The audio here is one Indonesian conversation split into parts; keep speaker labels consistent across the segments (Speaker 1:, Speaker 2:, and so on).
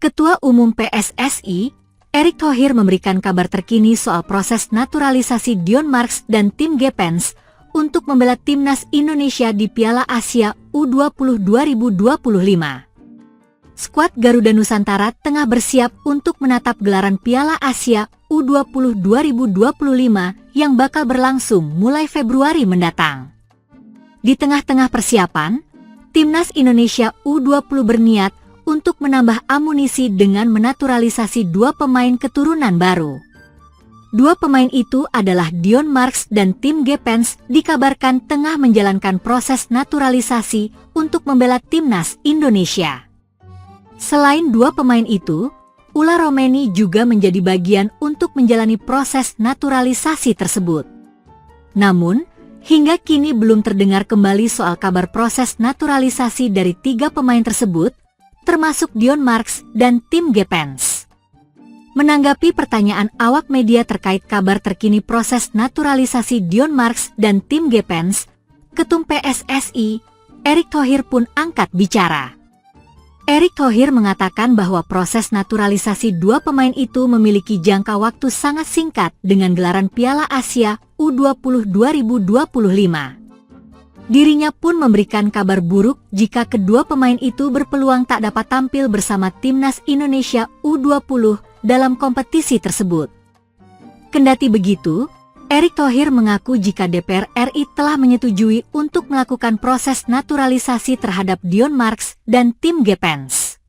Speaker 1: Ketua Umum PSSI, Erick Thohir memberikan kabar terkini soal proses naturalisasi Dion Marks dan tim Gepens untuk membela timnas Indonesia di Piala Asia U20 2025. Skuad Garuda Nusantara tengah bersiap untuk menatap gelaran Piala Asia U20 2025 yang bakal berlangsung mulai Februari mendatang. Di tengah-tengah persiapan, timnas Indonesia U20 berniat untuk menambah amunisi dengan menaturalisasi dua pemain keturunan baru. Dua pemain itu adalah Dion Marks dan tim Gepens dikabarkan tengah menjalankan proses naturalisasi untuk membela timnas Indonesia. Selain dua pemain itu, Ula Romeni juga menjadi bagian untuk menjalani proses naturalisasi tersebut. Namun, hingga kini belum terdengar kembali soal kabar proses naturalisasi dari tiga pemain tersebut, termasuk Dion Marks dan tim Gepens. Menanggapi pertanyaan awak media terkait kabar terkini proses naturalisasi Dion Marks dan tim Gepens, Ketum PSSI, Erick Thohir pun angkat bicara. Erick Thohir mengatakan bahwa proses naturalisasi dua pemain itu memiliki jangka waktu sangat singkat dengan gelaran Piala Asia U20 2025. Dirinya pun memberikan kabar buruk jika kedua pemain itu berpeluang tak dapat tampil bersama timnas Indonesia U20 dalam kompetisi tersebut. Kendati begitu, Erick Thohir mengaku jika DPR RI telah menyetujui untuk melakukan proses naturalisasi terhadap Dion Marks dan tim Gepens.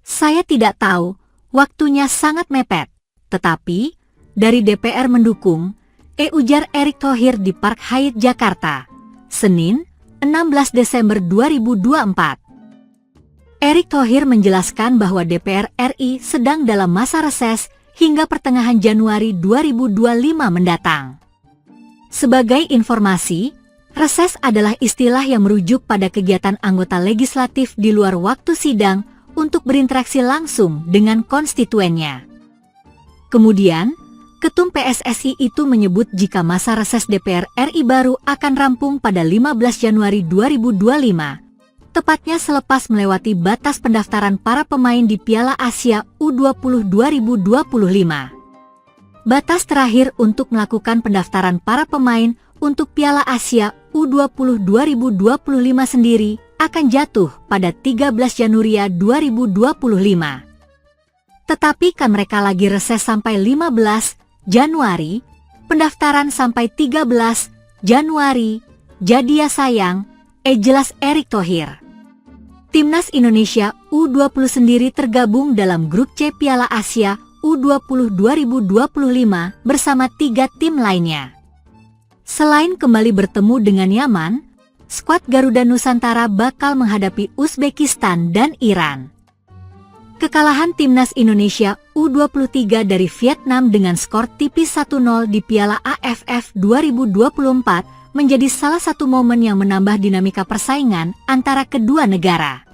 Speaker 1: Saya tidak tahu, waktunya sangat mepet, tetapi dari DPR mendukung, ujar Erick Thohir di Park Hyatt Jakarta, Senin, 16 Desember 2024. Erick Thohir menjelaskan bahwa DPR RI sedang dalam masa reses hingga pertengahan Januari 2025 mendatang. Sebagai informasi, reses adalah istilah yang merujuk pada kegiatan anggota legislatif di luar waktu sidang untuk berinteraksi langsung dengan konstituennya. Kemudian, Ketum PSSI itu menyebut jika masa reses DPR RI baru akan rampung pada 15 Januari 2025, tepatnya selepas melewati batas pendaftaran para pemain di Piala Asia U20 2025. Batas terakhir untuk melakukan pendaftaran para pemain untuk Piala Asia U20 2025 sendiri akan jatuh pada 13 Januari 2025. Tetapi kan mereka lagi reses sampai 15 Januari, pendaftaran sampai 13 Januari, jadi ya sayang, jelas Erick Thohir. Timnas Indonesia U20 sendiri tergabung dalam grup C Piala Asia U20 2025 bersama tiga tim lainnya. Selain kembali bertemu dengan Yaman, skuad Garuda Nusantara bakal menghadapi Uzbekistan dan Iran. Kekalahan timnas Indonesia U23 dari Vietnam dengan skor tipis 1-0 di Piala AFF 2024 menjadi salah satu momen yang menambah dinamika persaingan antara kedua negara.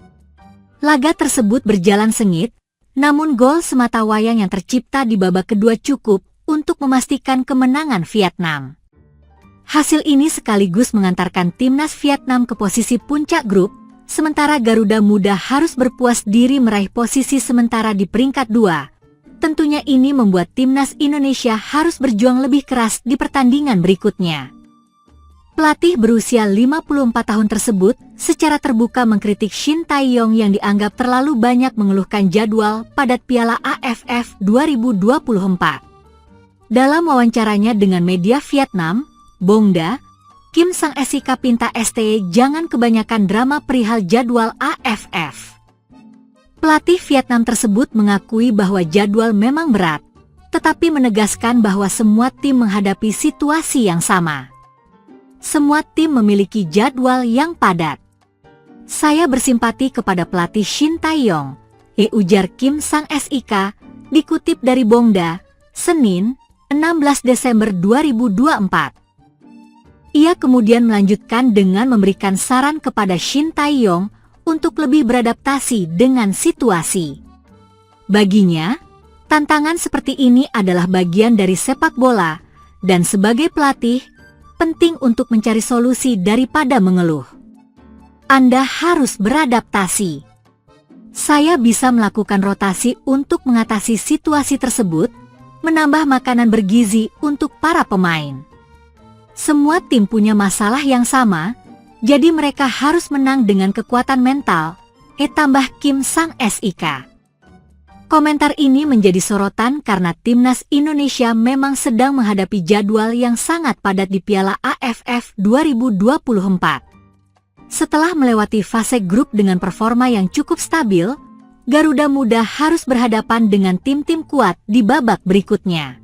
Speaker 1: Laga tersebut berjalan sengit, namun gol sematawayang yang tercipta di babak kedua cukup untuk memastikan kemenangan Vietnam. Hasil ini sekaligus mengantarkan timnas Vietnam ke posisi puncak grup, sementara Garuda Muda harus berpuas diri meraih posisi sementara di peringkat 2. Tentunya ini membuat timnas Indonesia harus berjuang lebih keras di pertandingan berikutnya. Pelatih berusia 54 tahun tersebut secara terbuka mengkritik Shin Tae-yong yang dianggap terlalu banyak mengeluhkan jadwal padat Piala AFF 2024. Dalam wawancaranya dengan media Vietnam, Bongda, Kim Sang-SIK pinta STY jangan kebanyakan drama perihal jadwal AFF. Pelatih Vietnam tersebut mengakui bahwa jadwal memang berat, tetapi menegaskan bahwa semua tim menghadapi situasi yang sama. Semua tim memiliki jadwal yang padat. Saya bersimpati kepada pelatih Shin Tae-yong, ujar Kim Sang-SIK, dikutip dari Bongda, Senin, 16 Desember 2024. Ia kemudian melanjutkan dengan memberikan saran kepada Shin Tae-yong untuk lebih beradaptasi dengan situasi. Baginya, tantangan seperti ini adalah bagian dari sepak bola, dan sebagai pelatih, penting untuk mencari solusi daripada mengeluh. Anda harus beradaptasi. Saya bisa melakukan rotasi untuk mengatasi situasi tersebut, menambah makanan bergizi untuk para pemain. Semua tim punya masalah yang sama, jadi mereka harus menang dengan kekuatan mental, tambah Kim Sang-sik. Komentar ini menjadi sorotan karena timnas Indonesia memang sedang menghadapi jadwal yang sangat padat di Piala AFF 2024. Setelah melewati fase grup dengan performa yang cukup stabil, Garuda Muda harus berhadapan dengan tim-tim kuat di babak berikutnya.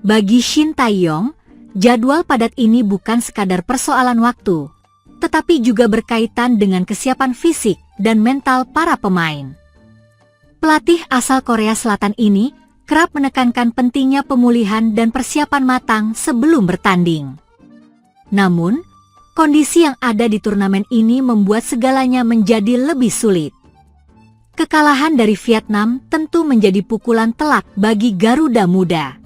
Speaker 1: Bagi Shin Tae-yong, jadwal padat ini bukan sekadar persoalan waktu, tetapi juga berkaitan dengan kesiapan fisik dan mental para pemain. Pelatih asal Korea Selatan ini kerap menekankan pentingnya pemulihan dan persiapan matang sebelum bertanding. Namun, kondisi yang ada di turnamen ini membuat segalanya menjadi lebih sulit. Kekalahan dari Vietnam tentu menjadi pukulan telak bagi Garuda Muda.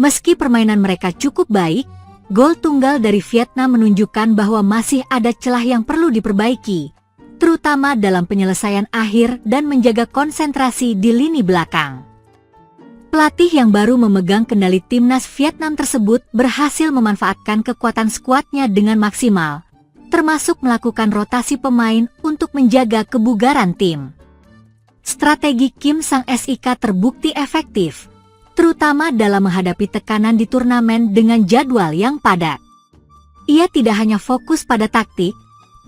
Speaker 1: Meski permainan mereka cukup baik, gol tunggal dari Vietnam menunjukkan bahwa masih ada celah yang perlu diperbaiki, terutama dalam penyelesaian akhir dan menjaga konsentrasi di lini belakang. Pelatih yang baru memegang kendali timnas Vietnam tersebut berhasil memanfaatkan kekuatan skuadnya dengan maksimal, termasuk melakukan rotasi pemain untuk menjaga kebugaran tim. Strategi Kim Sang-sik terbukti efektif, terutama dalam menghadapi tekanan di turnamen dengan jadwal yang padat. Ia tidak hanya fokus pada taktik,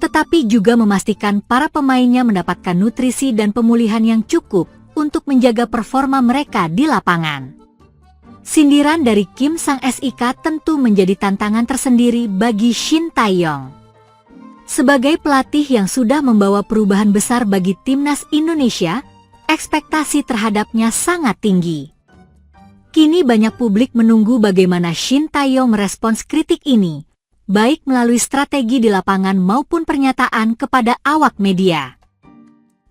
Speaker 1: tetapi juga memastikan para pemainnya mendapatkan nutrisi dan pemulihan yang cukup untuk menjaga performa mereka di lapangan. Sindiran dari Kim Sang-sik tentu menjadi tantangan tersendiri bagi Shin Tae-yong. Sebagai pelatih yang sudah membawa perubahan besar bagi timnas Indonesia, ekspektasi terhadapnya sangat tinggi. Kini banyak publik menunggu bagaimana Shin Tae-yong merespons kritik ini, baik melalui strategi di lapangan maupun pernyataan kepada awak media.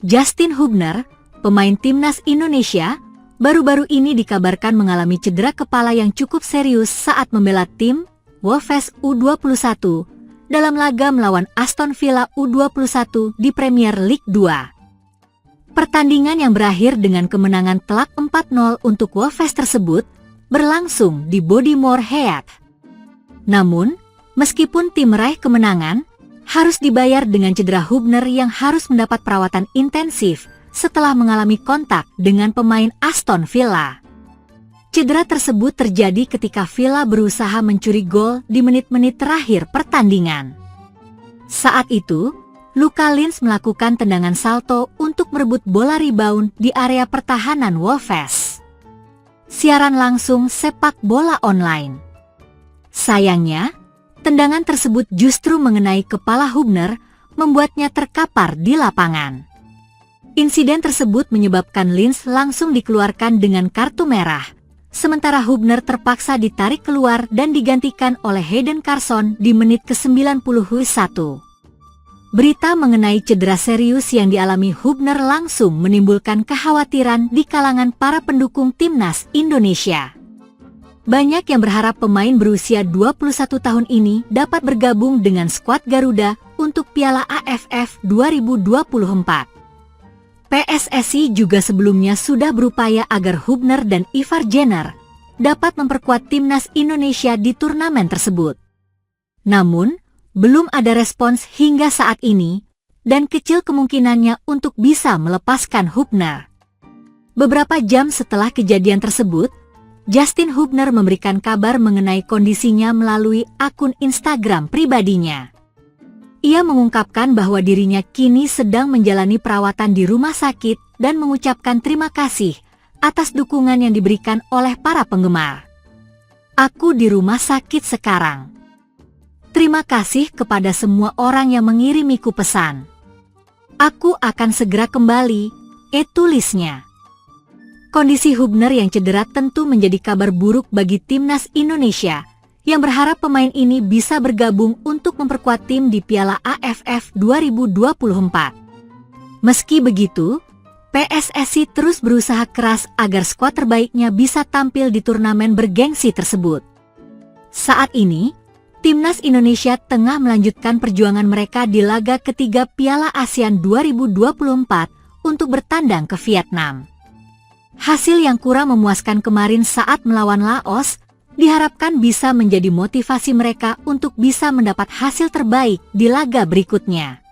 Speaker 1: Justin Hubner, pemain timnas Indonesia, baru-baru ini dikabarkan mengalami cedera kepala yang cukup serius saat membela tim Wolves U21 dalam laga melawan Aston Villa U21 di Premier League 2. Pertandingan yang berakhir dengan kemenangan telak 4-0 untuk Wolves tersebut berlangsung di Bodymoor Heath. Namun, meskipun tim meraih kemenangan, harus dibayar dengan cedera Hubner yang harus mendapat perawatan intensif setelah mengalami kontak dengan pemain Aston Villa. Cedera tersebut terjadi ketika Villa berusaha mencuri gol di menit-menit terakhir pertandingan. Saat itu, Luka Lins melakukan tendangan salto untuk merebut bola rebound di area pertahanan Wolves. Siaran langsung sepak bola online. Sayangnya, tendangan tersebut justru mengenai kepala Hubner, membuatnya terkapar di lapangan. Insiden tersebut menyebabkan Lins langsung dikeluarkan dengan kartu merah, sementara Hubner terpaksa ditarik keluar dan digantikan oleh Hayden Carson di menit ke-91. Berita mengenai cedera serius yang dialami Hubner langsung menimbulkan kekhawatiran di kalangan para pendukung timnas Indonesia. Banyak yang berharap pemain berusia 21 tahun ini dapat bergabung dengan skuad Garuda untuk Piala AFF 2024. PSSI juga sebelumnya sudah berupaya agar Hubner dan Ivar Jenner dapat memperkuat timnas Indonesia di turnamen tersebut. Namun, belum ada respons hingga saat ini, dan kecil kemungkinannya untuk bisa melepaskan Hubner. Beberapa jam setelah kejadian tersebut, Justin Hubner memberikan kabar mengenai kondisinya melalui akun Instagram pribadinya. Ia mengungkapkan bahwa dirinya kini sedang menjalani perawatan di rumah sakit dan mengucapkan terima kasih atas dukungan yang diberikan oleh para penggemar. "Aku di rumah sakit sekarang. Terima kasih kepada semua orang yang mengirimiku pesan. Aku akan segera kembali," tulisnya. Kondisi Hubner yang cedera tentu menjadi kabar buruk bagi timnas Indonesia, yang berharap pemain ini bisa bergabung untuk memperkuat tim di Piala AFF 2024. Meski begitu, PSSI terus berusaha keras agar skuad terbaiknya bisa tampil di turnamen bergengsi tersebut. Saat ini, timnas Indonesia tengah melanjutkan perjuangan mereka di laga ketiga Piala ASEAN 2024 untuk bertandang ke Vietnam. Hasil yang kurang memuaskan kemarin saat melawan Laos diharapkan bisa menjadi motivasi mereka untuk bisa mendapat hasil terbaik di laga berikutnya.